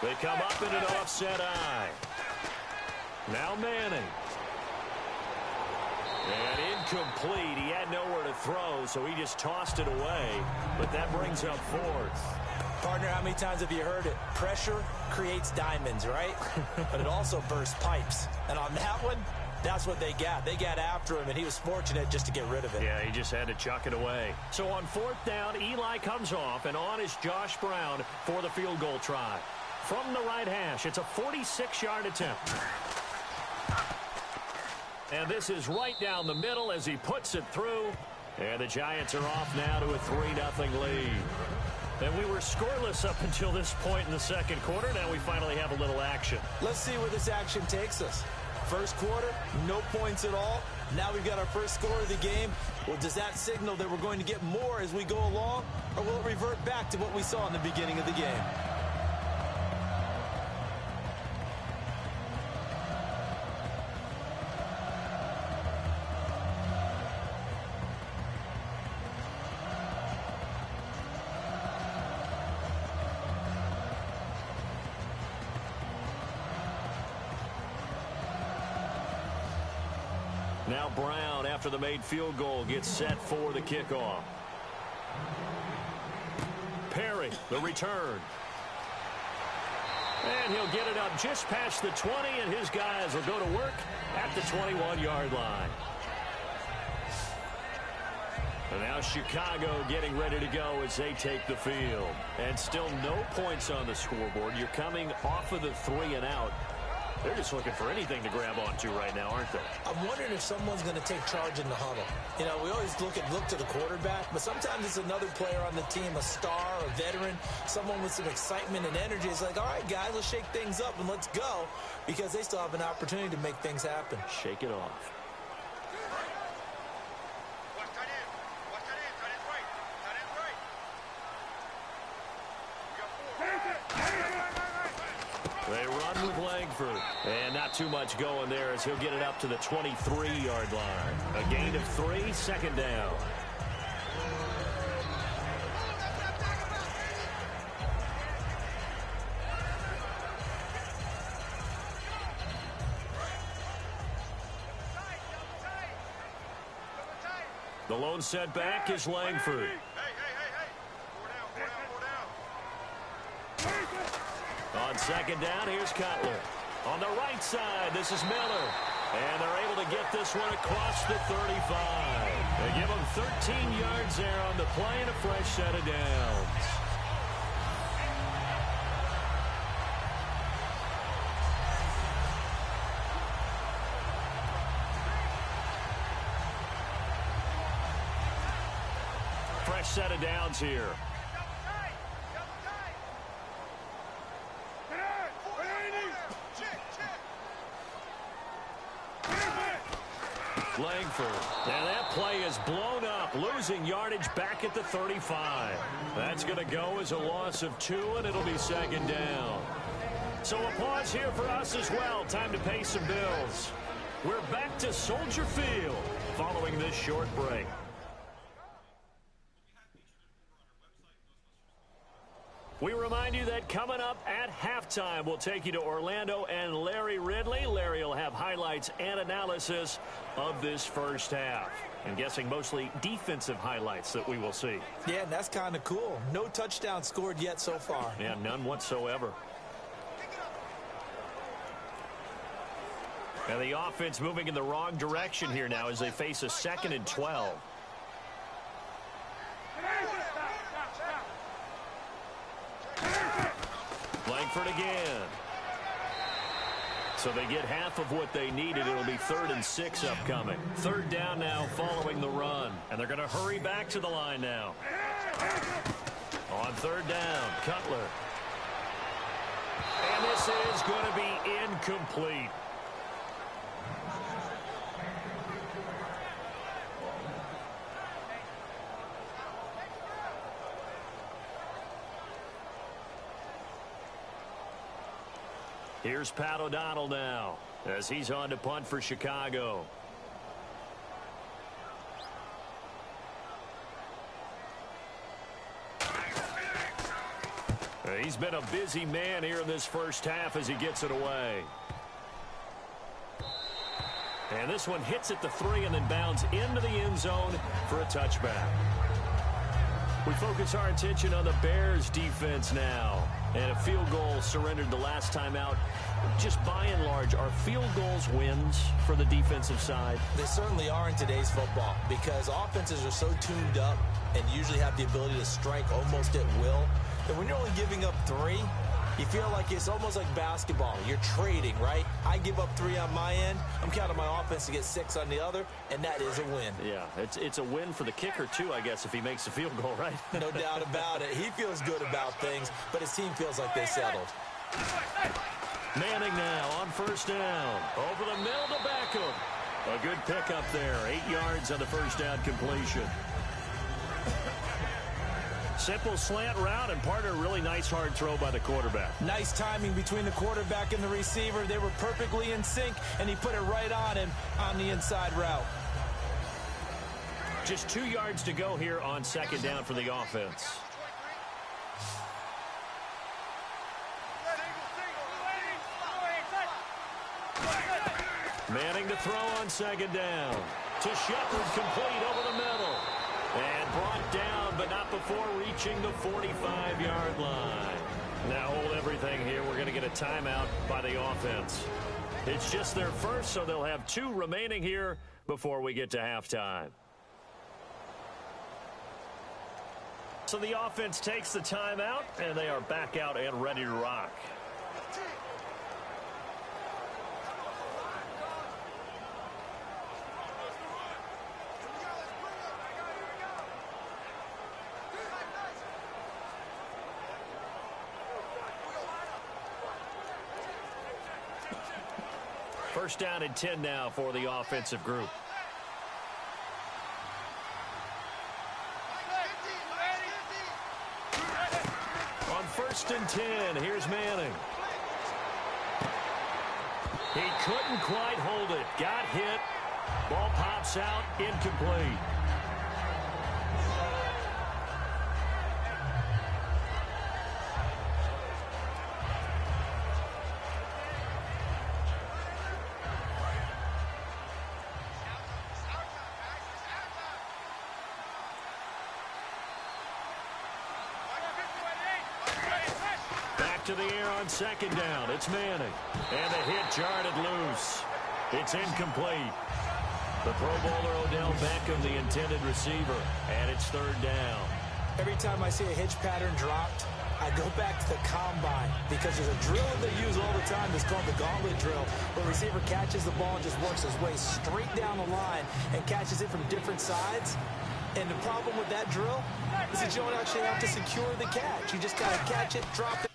They come up in an offset eye. Now Manning. And incomplete. He had nowhere to throw, so he just tossed it away. But that brings up fourth. Partner, how many times have you heard it? Pressure creates diamonds, right? But it also bursts pipes. And on that one, that's what they got. They got after him, and he was fortunate just to get rid of it. Yeah, he just had to chuck it away. So on fourth down, Eli comes off, and on is Josh Brown for the field goal try. From the right hash, it's a 46-yard attempt. And this is right down the middle as he puts it through. And the Giants are off now to a 3-0 lead. And we were scoreless up until this point in the second quarter. Now we finally have a little action. Let's see where this action takes us. First quarter, no points at all. Now we've got our first score of the game. Well, does that signal that we're going to get more as we go along? Or will it revert back to what we saw in the beginning of the game? Now Brown, after the made field goal, gets set for the kickoff. Perry, the return. And he'll get it up just past the 20, and his guys will go to work at the 21-yard line. And now Chicago getting ready to go as they take the field. And still no points on the scoreboard. You're coming off of the 3-and-out. They're just looking for anything to grab onto right now, aren't they? I'm wondering if someone's going to take charge in the huddle. You know, we always look to the quarterback, but sometimes it's another player on the team, a star, a veteran, someone with some excitement and energy. It's like, all right, guys, let's shake things up and let's go, because they still have an opportunity to make things happen. Shake it off. They run with Langford. And not too much going there as he'll get it up to the 23-yard line. A gain of 3, second down. The lone setback is Langford. On second down, here's Cutler. On the right side, this is Miller. And they're able to get this one across the 35. They give him 13 yards there on the play and a fresh set of downs. Fresh set of downs here. Langford. And that play is blown up, losing yardage back at the 35. That's going to go as a loss of 2, and it'll be second down. So a pause here for us as well. Time to pay some bills. We're back to Soldier Field following this short break. We remind you that coming up at halftime, we'll take you to Orlando and Larry Ridley. Larry will have highlights and analysis of this first half. I'm guessing mostly defensive highlights that we will see. Yeah, and that's kind of cool. No touchdown scored yet so far. Yeah, none whatsoever. And the offense moving in the wrong direction here now as they face a 2nd and 12. Langford again. So they get half of what they needed. It'll be 3rd and 6 upcoming. Third down now following the run. And they're going to hurry back to the line now. On third down, Cutler. And this is going to be incomplete. Here's Pat O'Donnell now as he's on to punt for Chicago. He's been a busy man here in this first half as he gets it away. And this one hits at the 3 and then bounds into the end zone for a touchback. We focus our attention on the Bears defense now. And a field goal surrendered the last time out. Just by and large, are field goals wins for the defensive side? They certainly are in today's football because offenses are so tuned up and usually have the ability to strike almost at will. And when you're only giving up 3, you feel like it's almost like basketball. You're trading, right? I give up 3 on my end. I'm counting my offense to get 6 on the other, and that is a win. Yeah, it's a win for the kicker, too, I guess, if he makes the field goal, right? No doubt about it. He feels good about things, but his team feels like they settled. Manning now on first down. Over the middle to Beckham. A good pickup there. 8 yards on the first down completion. Simple slant route and part of a really nice hard throw by the quarterback. Nice timing between the quarterback and the receiver. They were perfectly in sync, and he put it right on him on the inside route. Just 2 yards to go here on second down for the offense. Manning to throw on second down. To Shepard, complete over the middle. And brought down, but not before reaching the 45-yard line. Now hold everything here. We're going to get a timeout by the offense. It's just their first, so they'll have 2 remaining here before we get to halftime. So the offense takes the timeout, and they are back out and ready to rock. First down and 10 now for the offensive group. On first and 10, here's Manning. He couldn't quite hold it. Got hit. Ball pops out, incomplete. To the air on second down. It's Manning. And the hit jarred loose. It's incomplete. The Pro Bowler Odell Beckham, the intended receiver. And it's third down. Every time I see a hitch pattern dropped, I go back to the combine because there's a drill that they use all the time. It's called the gauntlet drill, where the receiver catches the ball and just works his way straight down the line and catches it from different sides. And the problem with that drill is that you don't actually have to secure the catch. You just got to catch it, drop it.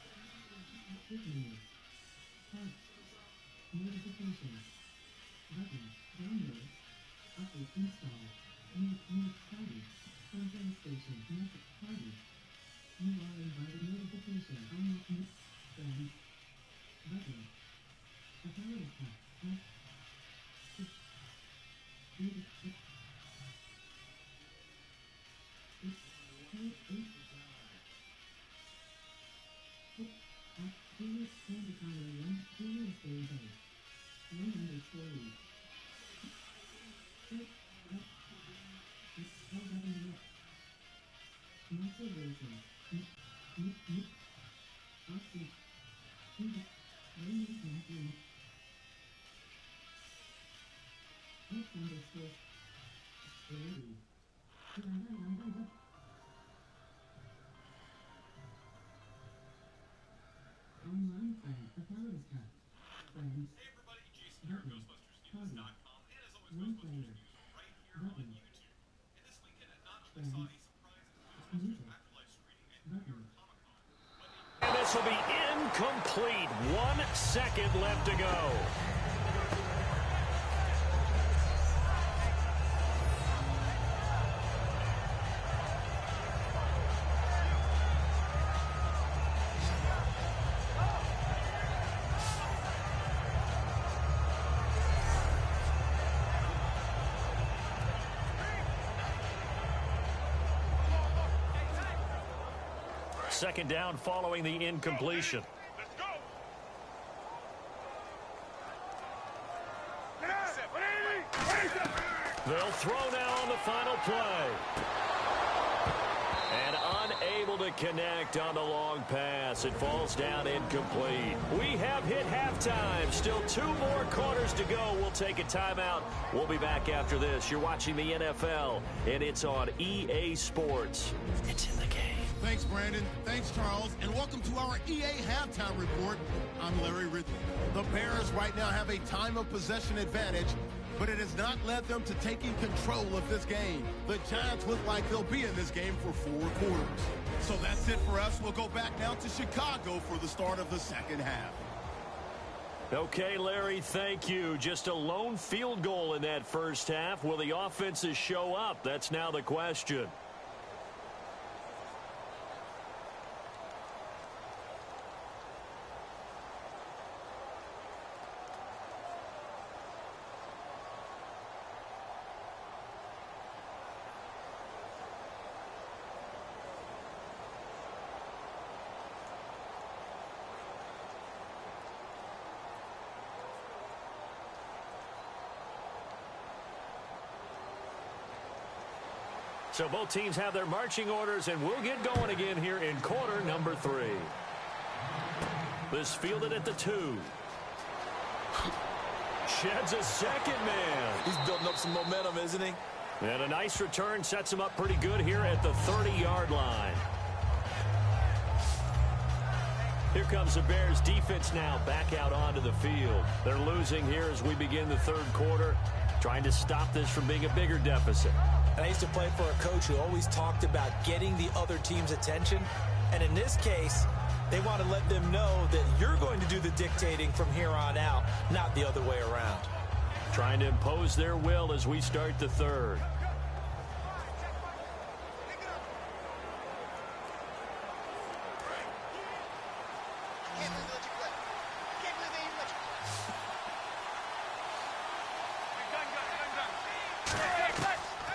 And this will be incomplete. 1 second left to go. Second down following the incompletion. They'll throw now on the final play. And unable to connect on the long pass. It falls down incomplete. We have hit halftime. Still 2 more quarters to go. We'll take a timeout. We'll be back after this. You're watching the NFL, and it's on EA Sports. It's in the game. Thanks, Brandon. Thanks, Charles. And welcome to our EA Halftime Report. I'm Larry Ridley. The Bears right now have a time of possession advantage, but it has not led them to taking control of this game. The Giants look like they'll be in this game for 4 quarters. So that's it for us. We'll go back now to Chicago for the start of the second half. Okay, Larry, thank you. Just a lone field goal in that first half. Will the offenses show up? That's now the question. So both teams have their marching orders, and we'll get going again here in quarter number 3. This fielded at the 2. Sheds a second man. He's building up some momentum, isn't he? And a nice return sets him up pretty good here at the 30-yard line. Here comes the Bears defense now back out onto the field. They're losing here as we begin the third quarter, trying to stop this from being a bigger deficit. I used to play for a coach who always talked about getting the other team's attention. And in this case, they want to let them know that you're going to do the dictating from here on out, not the other way around. Trying to impose their will as we start the third.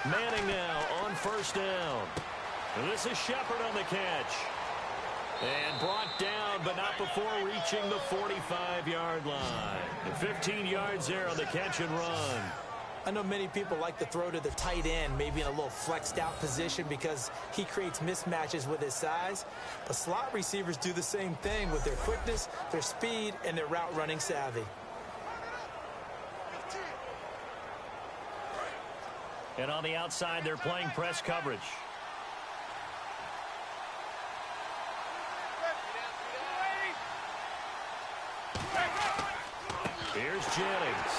Manning now on first down. And this is Shepard on the catch. And brought down, but not before reaching the 45-yard line. And 15 yards there on the catch and run. I know many people like to throw to the tight end, maybe in a little flexed out position because he creates mismatches with his size. But slot receivers do the same thing with their quickness, their speed, and their route running savvy. And on the outside, they're playing press coverage. Here's Jennings.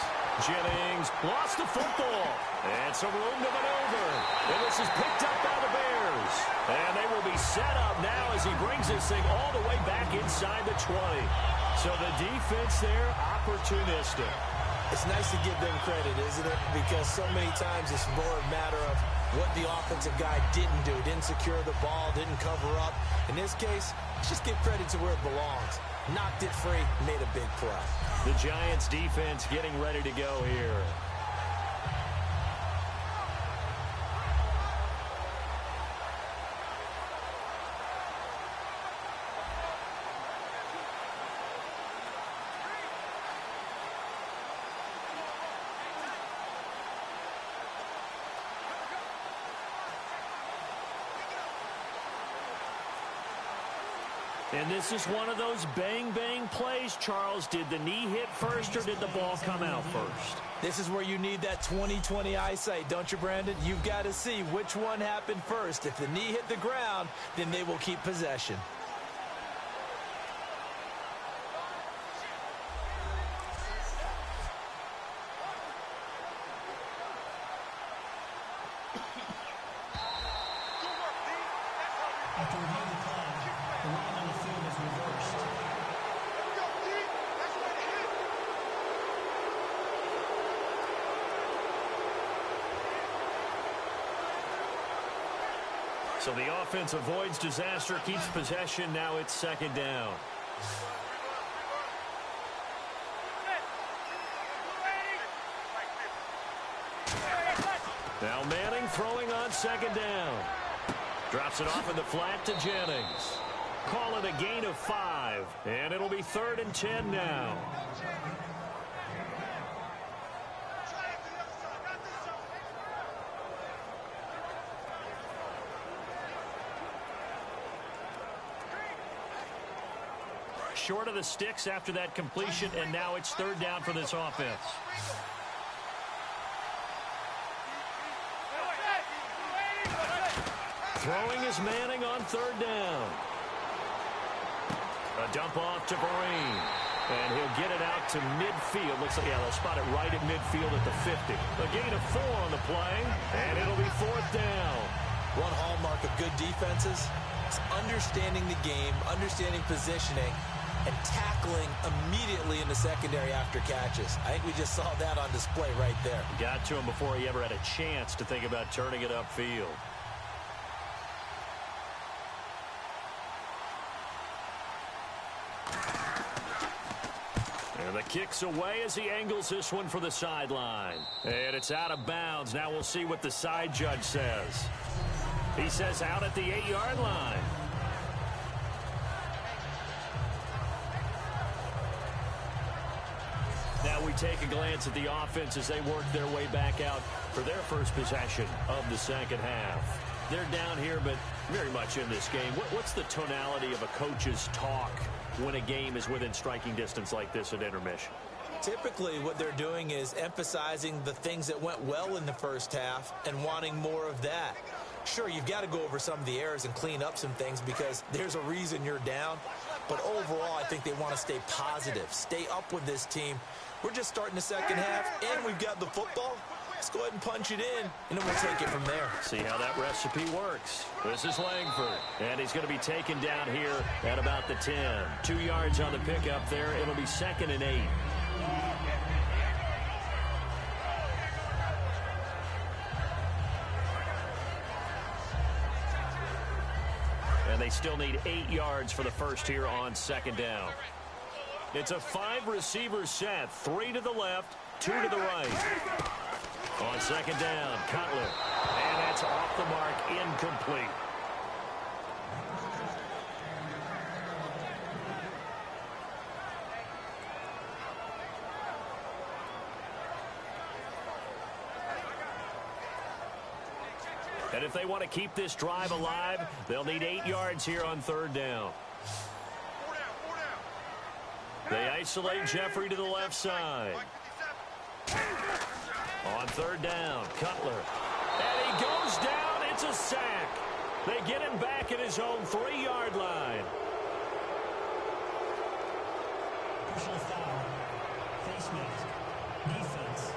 Jennings lost the football. And some room to maneuver. And this is picked up by the Bears. And they will be set up now as he brings this thing all the way back inside the 20. So the defense there, opportunistic. It's nice to give them credit, isn't it? Because so many times it's more a matter of what the offensive guy didn't do. Didn't secure the ball, didn't cover up. In this case, just give credit to where it belongs. Knocked it free, made a big play. The Giants defense getting ready to go here. And this is one of those bang-bang plays, Charles. Did the knee hit first or did the ball come out first? This is where you need that 20/20 eyesight, don't you, Brandon? You've got to see which one happened first. If the knee hit the ground, then they will keep possession. So the offense avoids disaster, keeps possession. Now it's second down. Now Manning throwing on second down. Drops it off in the flat to Jennings. Call it a gain of 5, and it'll be 3rd and 10 now. Short of the sticks after that completion, and now it's 3rd down for this offense. Throwing is Manning on 3rd down. A dump off to Vereen. And he'll get it out to midfield. Looks like, yeah, they'll spot it right at midfield at the 50. A gain of 4 on the play, and it'll be 4th down. One hallmark of good defenses is understanding the game, understanding positioning, and tackling immediately in the secondary after catches. I think we just saw that on display right there. Got to him before he ever had a chance to think about turning it upfield. And the kick's away as he angles this one for the sideline. And it's out of bounds. Now we'll see what the side judge says. He says out at the 8-yard line. Now we take a glance at the offense as they work their way back out for their first possession of the second half. They're down here, but very much in this game. What's the tonality of a coach's talk when a game is within striking distance like this at intermission? Typically, what they're doing is emphasizing the things that went well in the first half and wanting more of that. Sure, you've got to go over some of the errors and clean up some things because there's a reason you're down. But overall, I think they want to stay positive, stay up with this team. We're just starting the second half, and we've got the football. Let's go ahead and punch it in, and then we'll take it from there. See how that recipe works. This is Langford, and he's going to be taken down here at about the 10. 2 yards on the pickup there. It'll be 2nd and 8. And they still need 8 yards for the first here on 2nd down. It's a 5-receiver set. 3 to the left, 2 to the right. On 2nd down, Cutler. And that's off the mark, incomplete. And if they want to keep this drive alive, they'll need 8 yards here on 3rd down. They isolate Jeffrey to the left side. On 3rd down, Cutler. And he goes down. It's a sack. They get him back at his own 3-yard line. Personal foul. Face mask. Defense.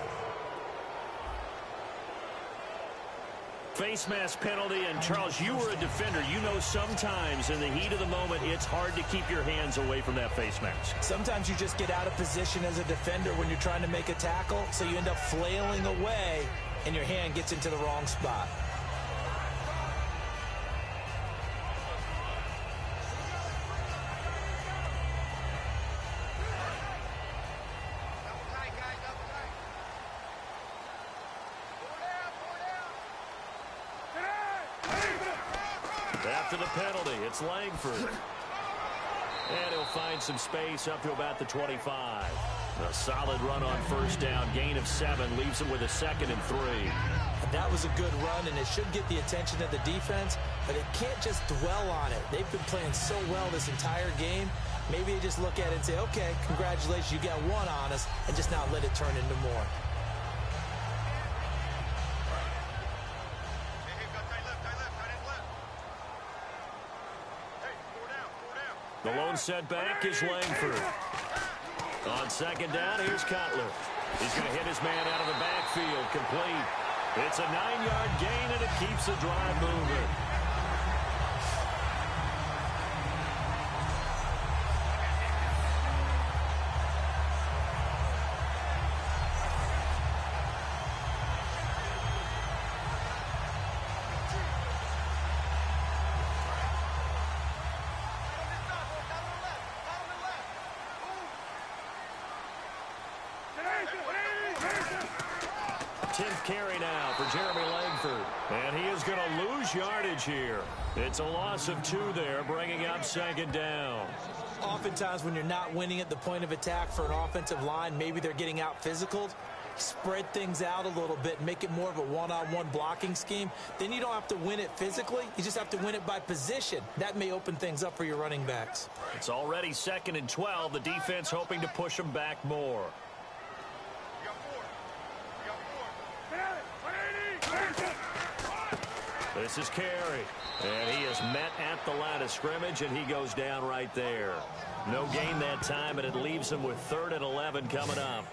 Face mask penalty, and Charles, you were a defender. You know sometimes in the heat of the moment, it's hard to keep your hands away from that face mask. Sometimes you just get out of position as a defender when you're trying to make a tackle, so you end up flailing away, and your hand gets into the wrong spot. After the penalty, it's Langford. And he'll find some space up to about the 25. A solid run on 1st down. Gain of 7 leaves him with a 2nd and 3. That was a good run, and it should get the attention of the defense, but it can't just dwell on it. They've been playing so well this entire game. Maybe they just look at it and say, okay, congratulations, you got 1 on us, and just not let it turn into more. The lone setback is Langford. On 2nd down, here's Cutler. He's going to hit his man out of the backfield, complete. It's a 9-yard gain, and it keeps the drive moving. 10th carry now for Jeremy Langford. And he is going to lose yardage here. It's a loss of 2 there, bringing up 2nd down. Oftentimes when you're not winning at the point of attack for an offensive line, maybe they're getting out physical. Spread things out a little bit, make it more of a one-on-one blocking scheme. Then you don't have to win it physically. You just have to win it by position. That may open things up for your running backs. It's already 2nd and 12. The defense hoping to push them back more. This is Carey, and he is met at the line of scrimmage, and he goes down right there. No gain that time, and it leaves him with 3rd and 11 coming up.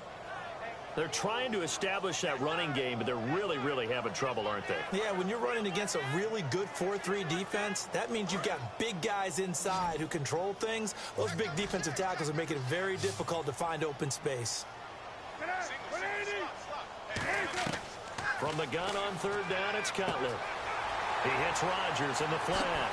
They're trying to establish that running game, but they're really having trouble, aren't they? Yeah, when you're running against a really good 4-3 defense, that means you've got big guys inside who control things. Those big defensive tackles are making it very difficult to find open space. From the gun on 3rd down, it's Cutler. He hits Rodgers in the flat.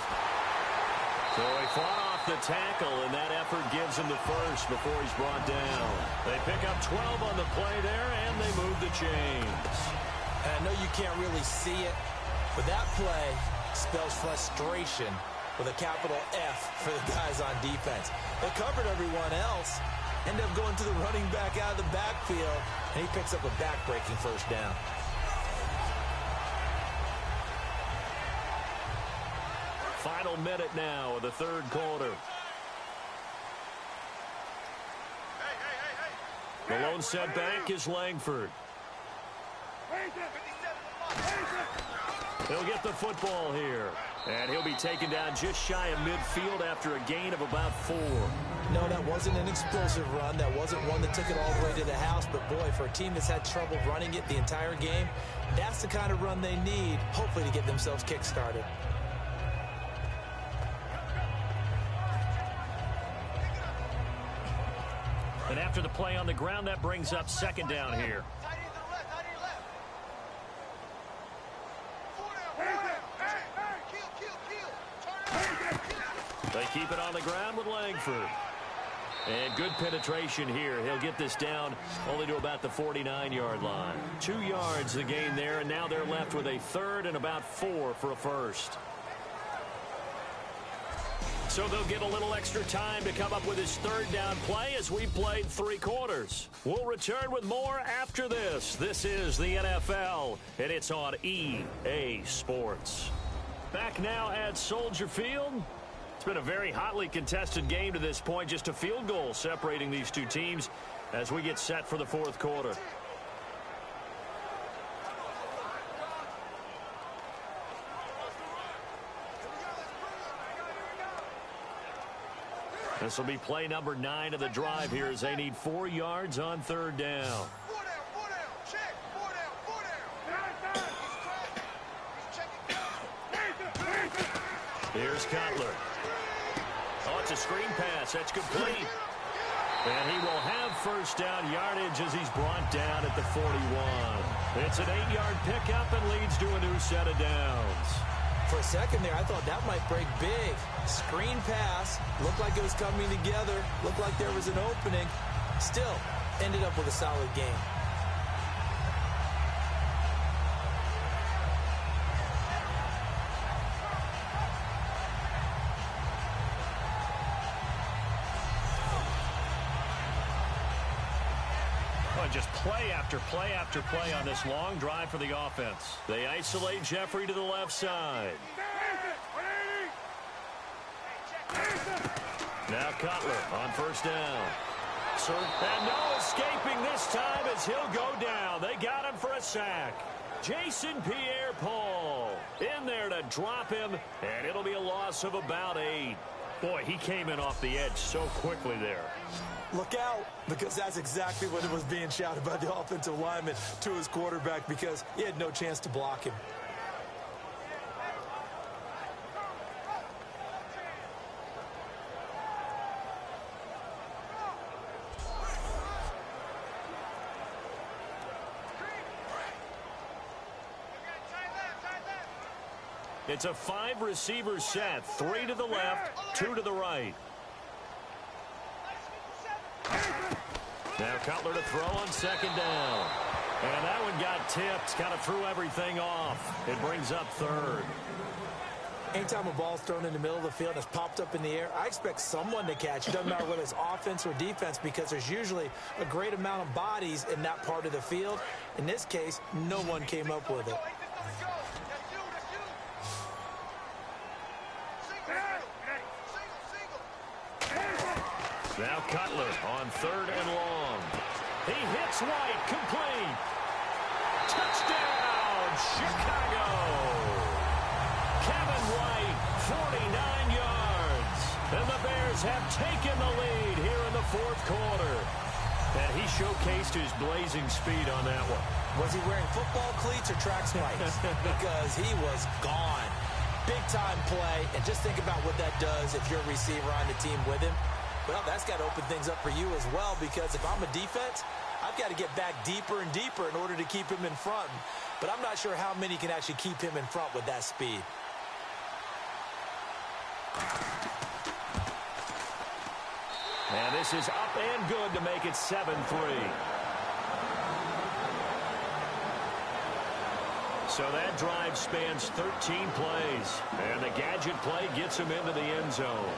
So he fought off the tackle, and that effort gives him the first before he's brought down. They pick up 12 on the play there, and they move the chains. And I know you can't really see it, but that play spells frustration with a capital F for the guys on defense. They covered everyone else, end up going to the running back out of the backfield, and he picks up a back-breaking 1st down. Final minute now of the 3rd quarter. The lone setback is Langford. He'll get the football here. And he'll be taken down just shy of midfield after a gain of about 4. No, that wasn't an explosive run. That wasn't one that took it all the way to the house. But, boy, for a team that's had trouble running it the entire game, that's the kind of run they need, hopefully, to get themselves kick-started. And after the play on the ground, that brings up 2nd down here. They keep it on the ground with Langford. And good penetration here. He'll get this down only to about the 49-yard line. 2 yards the gain there, and now they're left with a 3rd and about 4 for a first. So they'll get a little extra time to come up with his 3rd down play as we've played 3 quarters. We'll return with more after this. This is the NFL, and it's on EA Sports. Back now at Soldier Field. It's been a very hotly contested game to this point. Just a field goal separating these 2 teams as we get set for the 4th quarter. This will be play number 9 of the drive here as they need 4 yards on 3rd down. Here's Cutler. Oh, it's a screen pass. That's complete. And he will have 1st down yardage as he's brought down at the 41. It's an 8-yard pickup and leads to a new set of downs. For a second there, I thought that might break big. Screen pass. Looked like it was coming together. Looked like there was an opening. Still, ended up with a solid game. Just play after play after play on this long drive for the offense. They isolate Jeffrey to the left side. Now Cutler on 1st down. And no escaping this time as he'll go down. They got him for a sack. Jason Pierre-Paul in there to drop him, and it'll be a loss of about 8. Boy, he came in off the edge so quickly there. Look out, because that's exactly what it was being shouted by the offensive lineman to his quarterback because he had no chance to block him. It's a 5-receiver set, 3 to the left, 2 to the right. Now Cutler to throw on 2nd down. And that one got tipped, kind of threw everything off. It brings up third. Anytime a ball's thrown in the middle of the field and it's popped up in the air, I expect someone to catch it. Doesn't matter whether it's offense or defense, because there's usually a great amount of bodies in that part of the field. In this case, no one came up with it. Now Cutler on third and long. He hits White, complete. Touchdown, Chicago. Kevin White, 49 yards. And the Bears have taken the lead here in the fourth quarter. And he showcased his blazing speed on that one. Was he wearing football cleats or track spikes? Because he was gone. Big-time play. And just think about what that does if you're a receiver on the team with him. Well, that's got to open things up for you as well, because if I'm a defense, I've got to get back deeper and deeper in order to keep him in front. But I'm not sure how many can actually keep him in front with that speed. And this is up and good to make it 7-3. So that drive spans 13 plays. And the gadget play gets him into the end zone.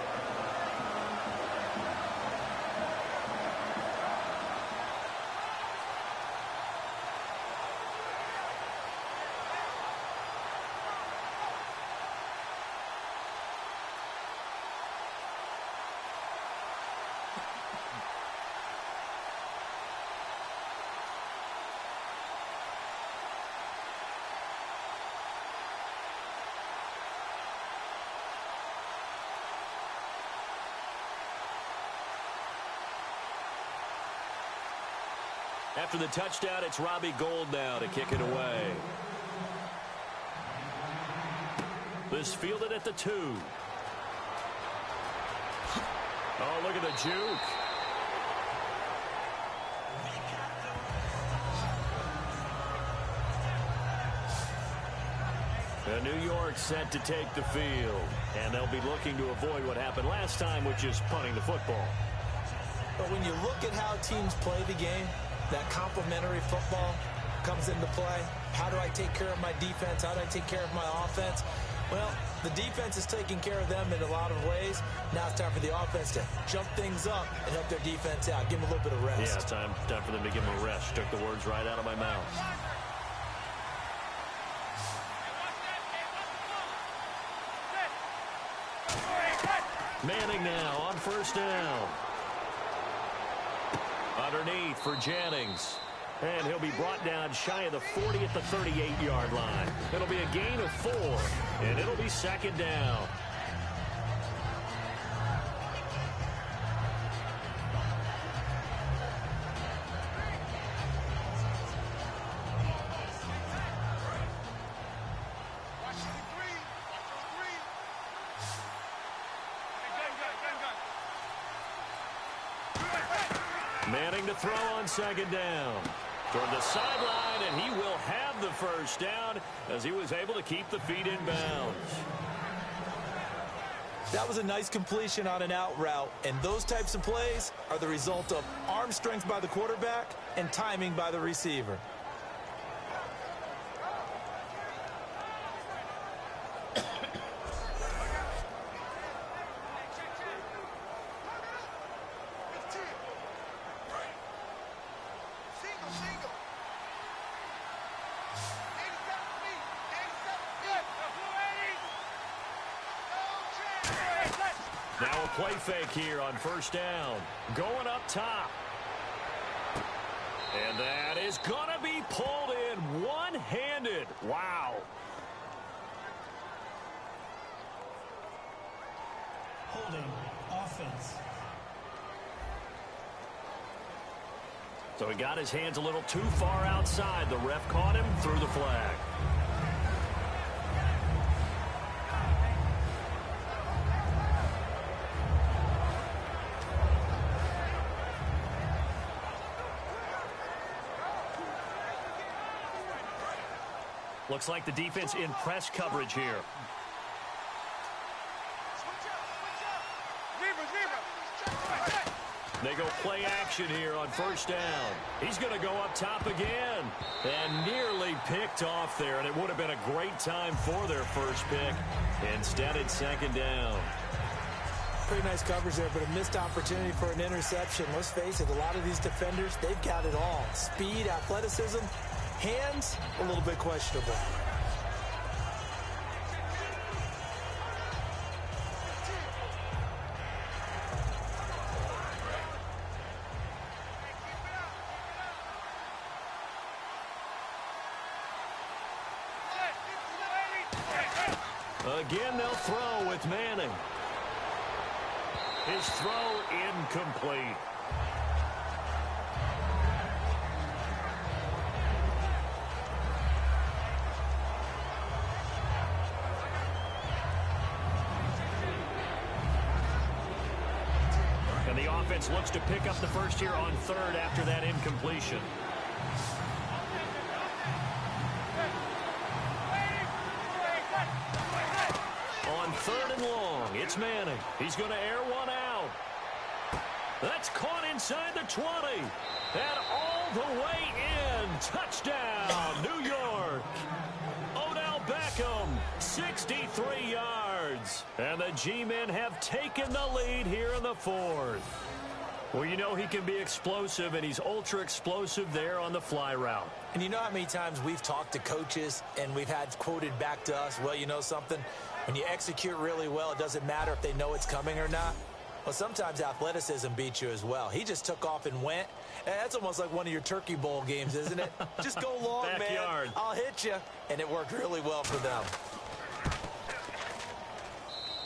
After the touchdown, it's Robbie Gould now to kick it away. This fielded at the 2. Oh, look at the juke. New York set to take the field. And they'll be looking to avoid what happened last time, which is punting the football. But when you look at how teams play the game, that complementary football comes into play. How do I take care of my defense? How do I take care of my offense? Well, the defense is taking care of them in a lot of ways. Now it's time for the offense to jump things up and help their defense out. Give them a little bit of rest. Yeah, time for them to give them a rest. Took the words right out of my mouth. Manning now on first down. Underneath for Jennings. And he'll be brought down shy of the 40 at the 38-yard line. It'll be a gain of 4, and it'll be second down. Manning to throw on second down. Toward the sideline, and he will have the first down as he was able to keep the feet in bounds. That was a nice completion on an out route, and those types of plays are the result of arm strength by the quarterback and timing by the receiver. Now a play fake here on first down. Going up top. And that is going to be pulled in one-handed. Wow. Holding offense. So he got his hands a little too far outside. The ref caught him, threw the flag. Looks like the defense in press coverage here. They go play action here on first down. He's going to go up top again. And nearly picked off there. And it would have been a great time for their first pick. Instead, it's second down. Pretty nice coverage there, but a missed opportunity for an interception. Let's face it, a lot of these defenders, they've got it all. Speed, athleticism, hands, a little bit questionable. Again, they'll throw with Manning. His throw incomplete. And the offense looks to pick up the first here on third after that incompletion. Third and long. It's Manning. He's going to air one out. That's caught inside the 20. And all the way in. Touchdown, New York. Odell Beckham, 63 yards. And the G-men have taken the lead here in the fourth. Well, you know he can be explosive, and he's ultra-explosive there on the fly route. And you know how many times we've talked to coaches and we've had quoted back to us, well, you know something? When you execute really well, it doesn't matter if they know it's coming or not. Well, sometimes athleticism beats you as well. He just took off and went. And that's almost like one of your Turkey Bowl games, isn't it? Just go long, Backyard. man. I'll hit you. And it worked really well for them.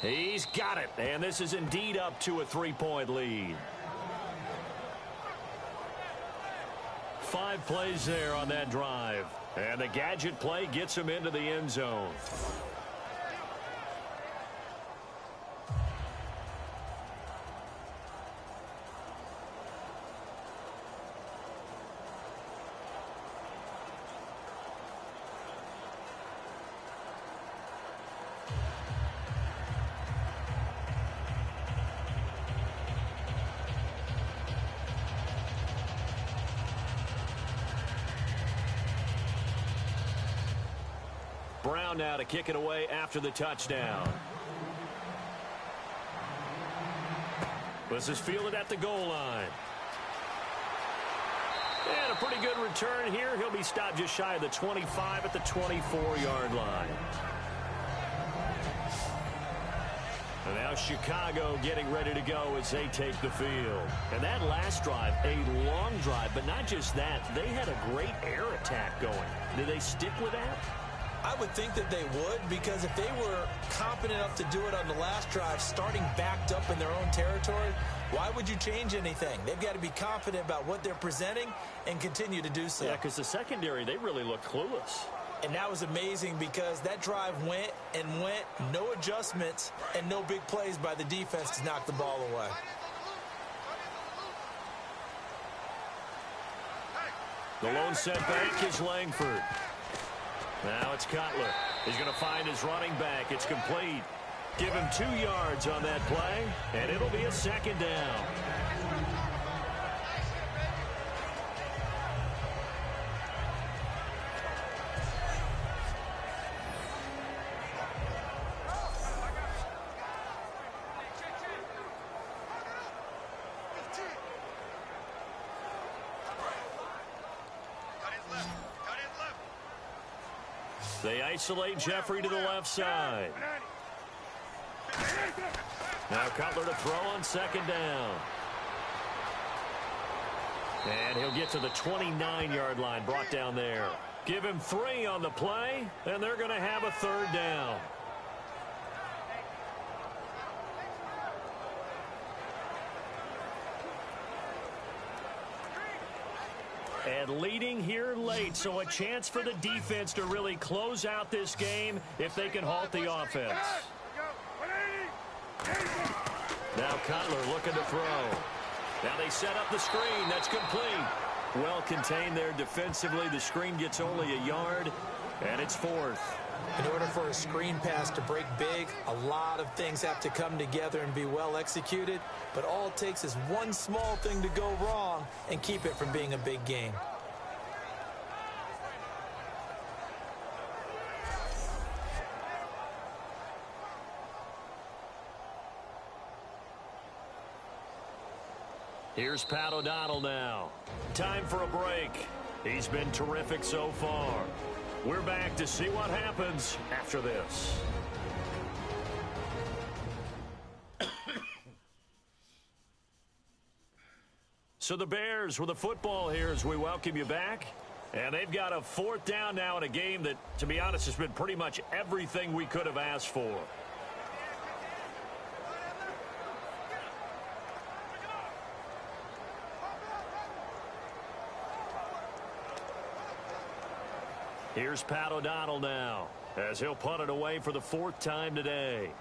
He's got it. And this is indeed up to a 3-point lead. 5 plays there on that drive. And the gadget play gets him into the end zone. Brown now to kick it away after the touchdown. This is fielded at the goal line. And a pretty good return here. He'll be stopped just shy of the 25 at the 24-yard line. And now Chicago getting ready to go as they take the field. And that last drive, a long drive, but not just that. They had a great air attack going. Did they stick with that? I would think that they would, because if they were competent enough to do it on the last drive, starting backed up in their own territory, why would you change anything? They've got to be confident about what they're presenting and continue to do so. Yeah, because the secondary, they really look clueless. And that was amazing because that drive went and went, no adjustments, and no big plays by the defense to knock the ball away. The lone setback is Langford. Now it's Cutler. He's going to find his running back. It's complete. Give him 2 yards on that play, and it'll be a second down. They isolate Jeffrey to the left side. Now Cutler to throw on second down. And he'll get to the 29-yard line, brought down there. Give him 3 on the play, and they're going to have a third down. And leading here late, so a chance for the defense to really close out this game if they can halt the offense. Now Cutler looking to throw. Now they set up the screen. That's complete. Well contained there defensively. The screen gets only a yard, And it's fourth. In order for a screen pass to break big, a lot of things have to come together and be well executed. But all it takes is one small thing to go wrong and keep it from being a big game. Here's Pat O'Donnell now. Time for a break. He's been terrific so far. We're back to see what happens after this. So the Bears with the football here as we welcome you back. And they've got a fourth down now in a game that, to be honest, has been pretty much everything we could have asked for. Here's Pat O'Donnell now, as he'll punt it away for the fourth time today.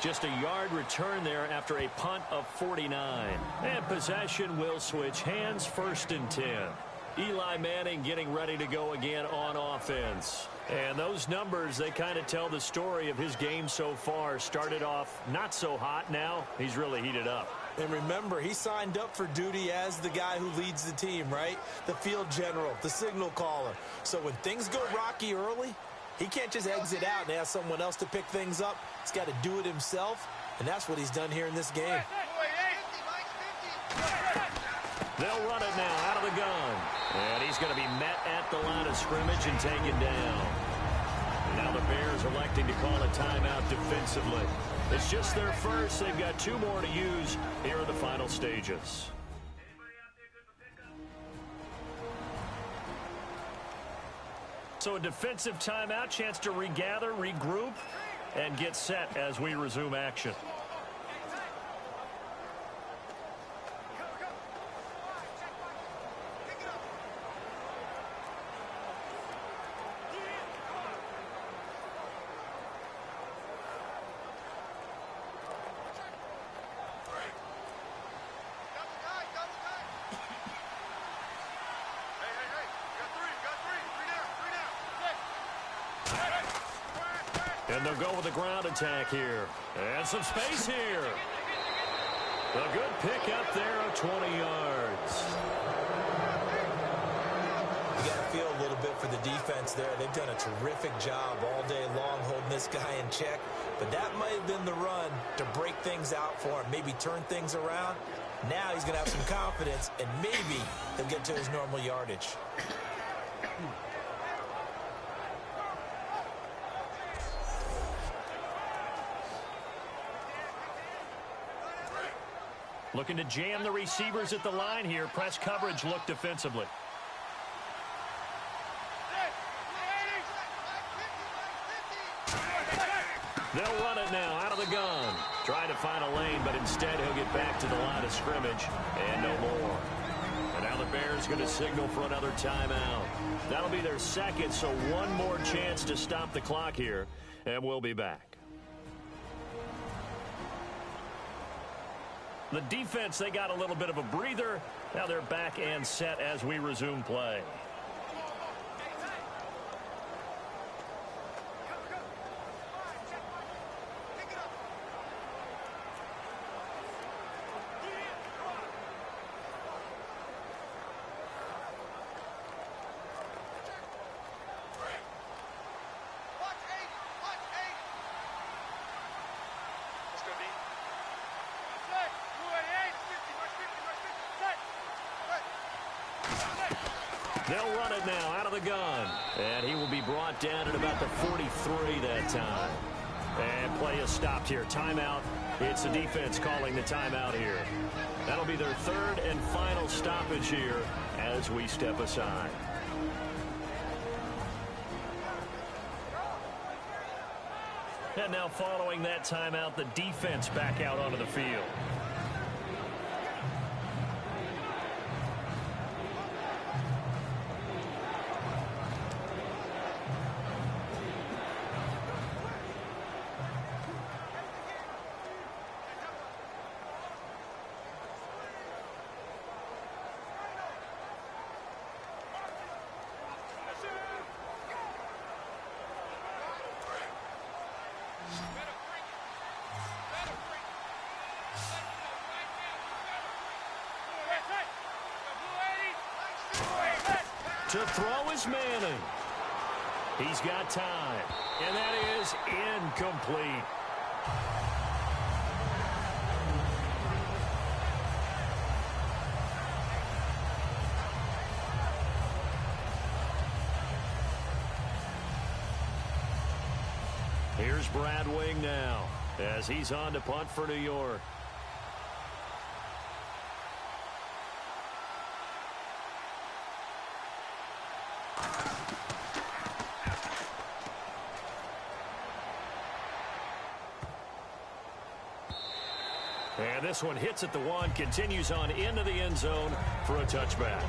Just a yard return there after a punt of 49. And possession will switch hands, 1st and 10. Eli Manning getting ready to go again on offense. And those numbers, they kind of tell the story of his game so far. Started off not so hot. Now he's really heated up. And remember, he signed up for duty as the guy who leads the team, right? The field general, the signal caller. So when things go rocky early, he can't just exit out and ask someone else to pick things up. He's got to do it himself, and that's what he's done here in this game. They'll run it now out of the gun. And he's going to be met at the line of scrimmage and taken down. Now the Bears electing to call a timeout defensively. It's just their first. They've got 2 more to use here in the final stages. So a defensive timeout, chance to regather, regroup, and get set as we resume action. And they'll go with the ground attack here. And some space here. A good pick up there of 20 yards. You got to feel a little bit for the defense there. They've done a terrific job all day long holding this guy in check. But that might have been the run to break things out for him, maybe turn things around. Now he's going to have some confidence, and maybe he'll get to his normal yardage. Looking to jam the receivers at the line here. Press coverage look defensively. They'll run it now out of the gun. Trying to find a lane, but instead he'll get back to the line of scrimmage. And no more. And now the Bears going to signal for another timeout. That'll be their second, so one more chance to stop the clock here. And we'll be back. The defense, they got a little bit of a breather. Now they're back and set as we resume play. They'll run it now out of the gun. And he will be brought down at about the 43 that time. And play is stopped here. Timeout. It's the defense calling the timeout here. That'll be their third and final stoppage here as we step aside. And now following that timeout, the defense back out onto the field. To throw is Manning. He's got time. And that is incomplete. Here's Brad Wing now as he's on to punt for New York. And this one hits at the 1, continues on into the end zone for a touchback.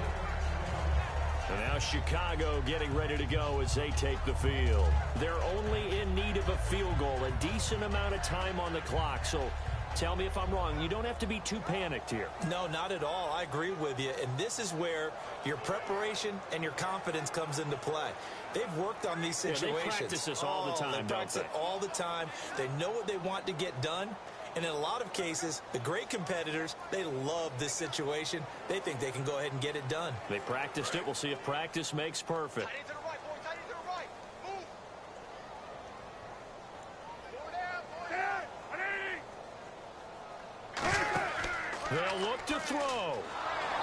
And now Chicago getting ready to go as they take the field. They're only in need of a field goal, a decent amount of time on the clock. So tell me if I'm wrong. You don't have to be too panicked here. No, not at all. I agree with you. And this is where your preparation and your confidence comes into play. They've worked on these situations. Yeah, they practice this all the time, They practice it all the time. They know what they want to get done. And in a lot of cases, the great competitors, they love this situation. They think they can go ahead and get it done. They practiced it. We'll see if practice makes perfect. Tight into the right, boy. Tight into the right. Move. They'll look to throw.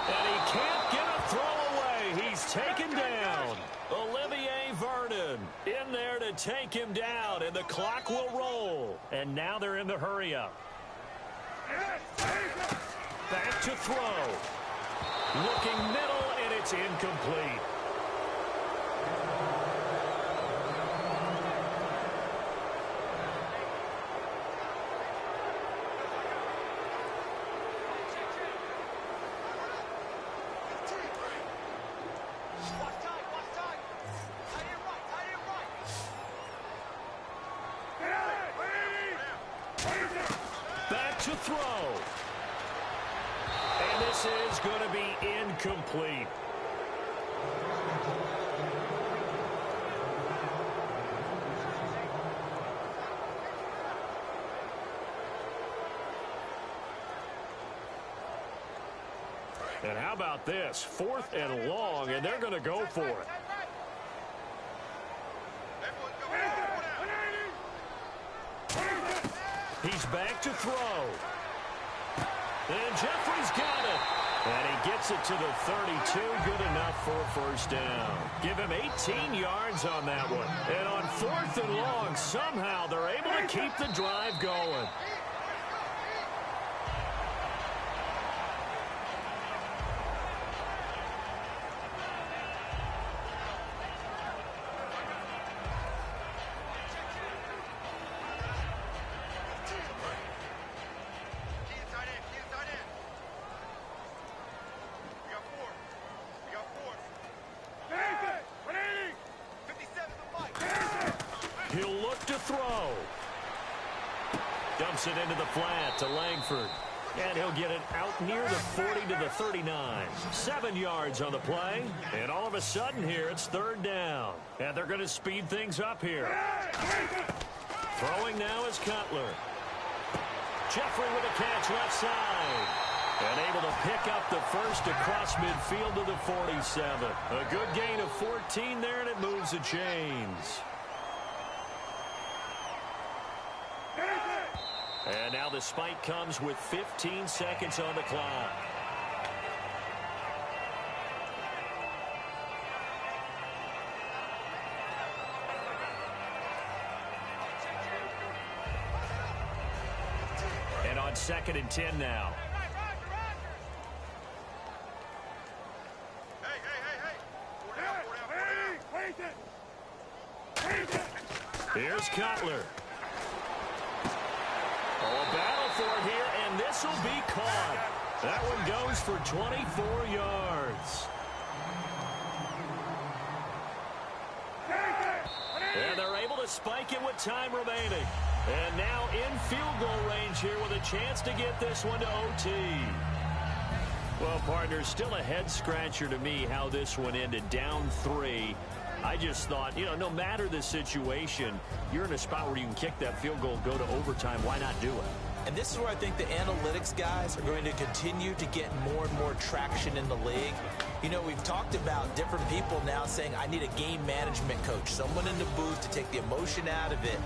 And he can't get a throw away. He's taken down. Olivier Vernon in there to take him down, and the clock will roll. And now they're in the hurry-up. Back to throw. Looking middle, and it's incomplete. To throw. And this is going to be incomplete. And how about this? 4th and long, and they're going to go for it. He's back to throw. And Jeffrey's got it. And he gets it to the 32. Good enough for a first down. Give him 18 yards on that one. And on 4th and long, somehow they're able to keep the drive going. He'll look to throw. Dumps it into the flat to Langford. And he'll get it out near the 40 to the 39. 7 yards on the play. And all of a sudden here, it's 3rd down. And they're going to speed things up here. Throwing now is Cutler. Jeffrey with a catch left side. And able to pick up the first across midfield to the 47. A good gain of 14 there, and it moves the chains. And now the spike comes with 15 seconds on the clock. And on 2nd and 10 now. Here's Cutler. Oh, a battle for it here, and this will be caught. That one goes for 24 yards. And they're able to spike it with time remaining. And now in field goal range here with a chance to get this one to OT. Well, partners, still a head-scratcher to me how this one ended, down 3. I just thought, no matter the situation, you're in a spot where you can kick that field goal, go to overtime. Why not do it? And this is where I think the analytics guys are going to continue to get more and more traction in the league. You know, we've talked about different people now saying, I need a game management coach, someone in the booth to take the emotion out of it.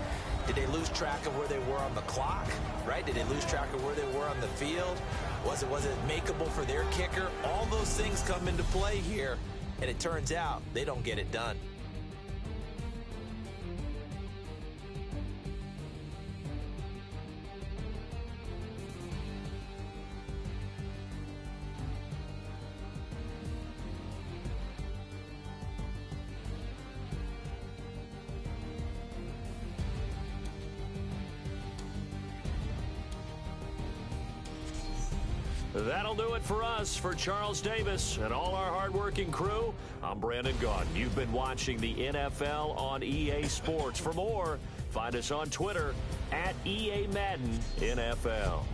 Did they lose track of where they were on the clock, right? Did they lose track of where they were on the field? Was it makeable for their kicker? All those things come into play here, and it turns out they don't get it done. That'll do it for us. For Charles Davis and all our hardworking crew, I'm Brandon Gaudin. You've been watching the NFL on EA Sports. For more, find us on Twitter at EA Madden NFL.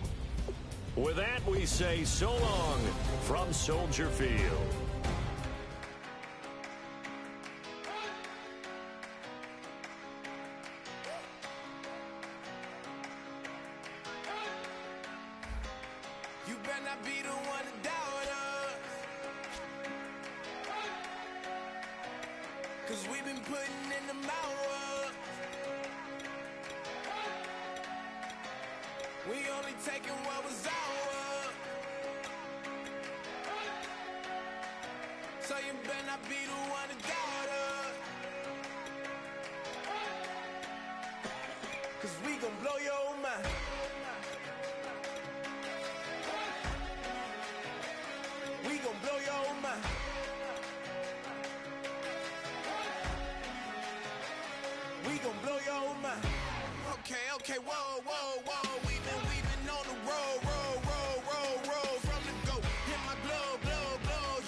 With that, we say so long from Soldier Field. You better not be the one to doubt us, 'cause we've been putting in the hours. We only taking what was ours. So you better not be the one to doubt us, 'cause we gon' blow your mind. We gon' blow your mind. We gon' blow your mind. Okay, whoa, whoa, whoa. We've been on the road, roll from the go. Hit my blow.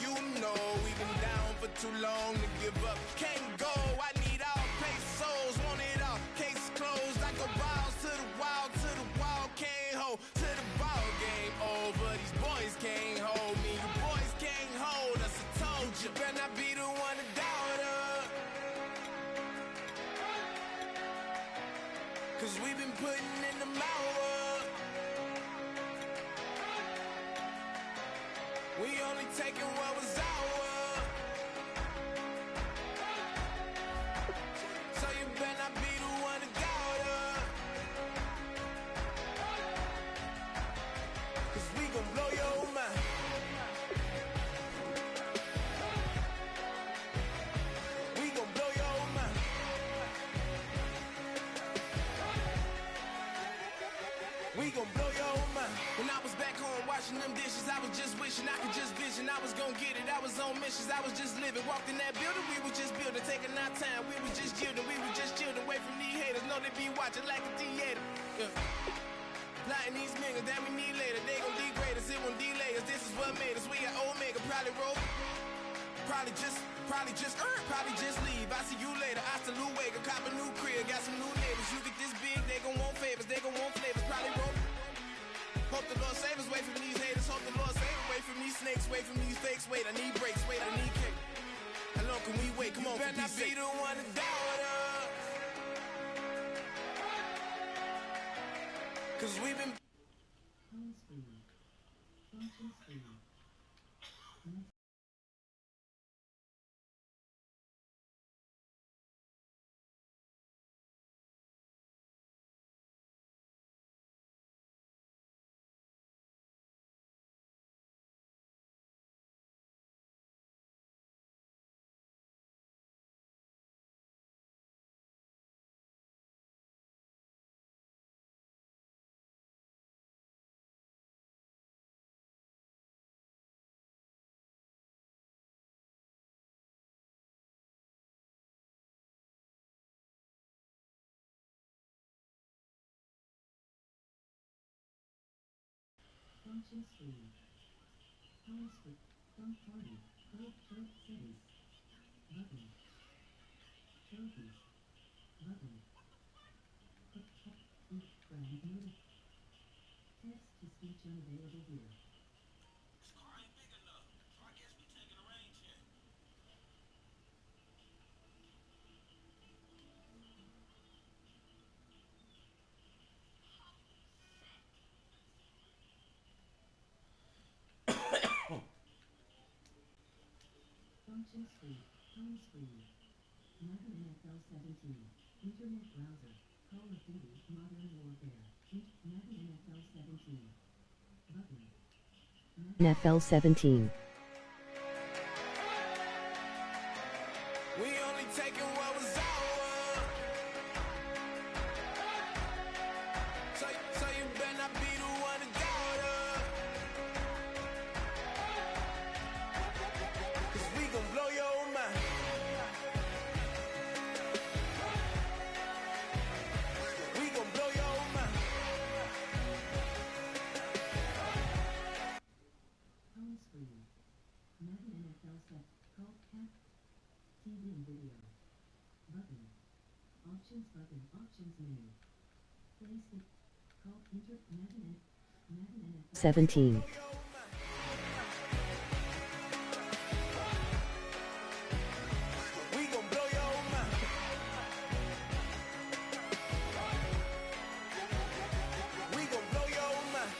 You know we've been down for too long to give up. Can't go. I need all pesos, want it all. Case closed. I go balls to the wall, can't hold to the ball game over. These boys can't hold me. You boys can't hold us. I told you. Better not be the one to doubt us, 'cause we've been putting in the hours. We only taking what was ours. So you better not be the one to doubt us, 'cause we gon' blow your mind. We gon' blow your mind. We gon' blow your mind. When I was back home washing them dishes, I was just wishing I could just vision. I was gon' get it. I was on missions. I was just living. Walked in that building. We was just building, taking our time. We was just yielding. We was just chilling away from these haters. Know they be watching like a theater. Yeah. Plotting these niggas that we need later. They gon' degrade us. It won't delay us. This is what made us. We got Omega. Probably roll. Probably just leave. I see you later. I salute Wake. Cop a new crib. Got some new neighbors. You get this big, they gon' want favors. They gon' want flavors. Probably roll. Hope the Lord save us. Wait from these haters. Hope the Lord save us. Wait from these snakes. Wait from these fakes. Wait, I need breaks. Wait, I need cake. How long can we wait? Come on, you better not be the one to doubt us, 'cause we've been. Function screen. Powers for third party. Code settings. Button. Trophies. Button. Brand new. Text to speech unavailable here. This car ain't big enough, so I guess we taking a rain check. Function screen. Home screen. Madden NFL 17. Internet browser. Call of Duty. Modern Warfare. Madden NFL 17. Button. NFL 17. We only taking what was ours. So you better not be the one to doubt us. 'Cause we gon' blow your mind. We gon' blow your mind. Home screen. Madden NFL set. Call cap. TV and video. Button. Options button. Options menu. Play stick. Call enter Madden NFL 17. We gon' blow your mind. We gon' blow your mind.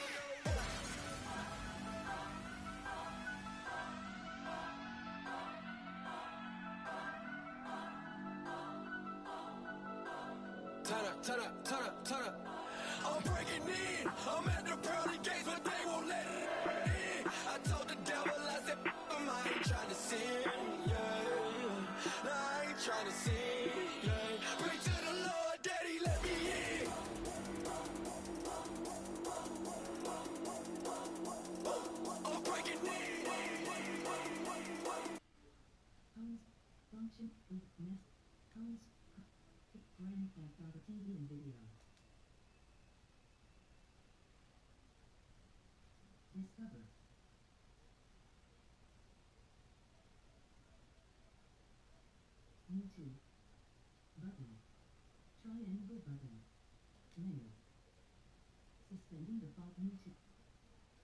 Turn up. I'm breaking in. I'm at the pearly gates, but they won't let it in. I told the devil, I said, I ain't trying to sin, yeah. No, I ain't trying to sin, yeah. Pray to the Lord, Daddy, let me in. I'm breaking in. Homes. Function. Nest. Homes. Grand Theft Auto TV and video. Discover. YouTube. Button. Triangle button. Menu. Suspending default YouTube.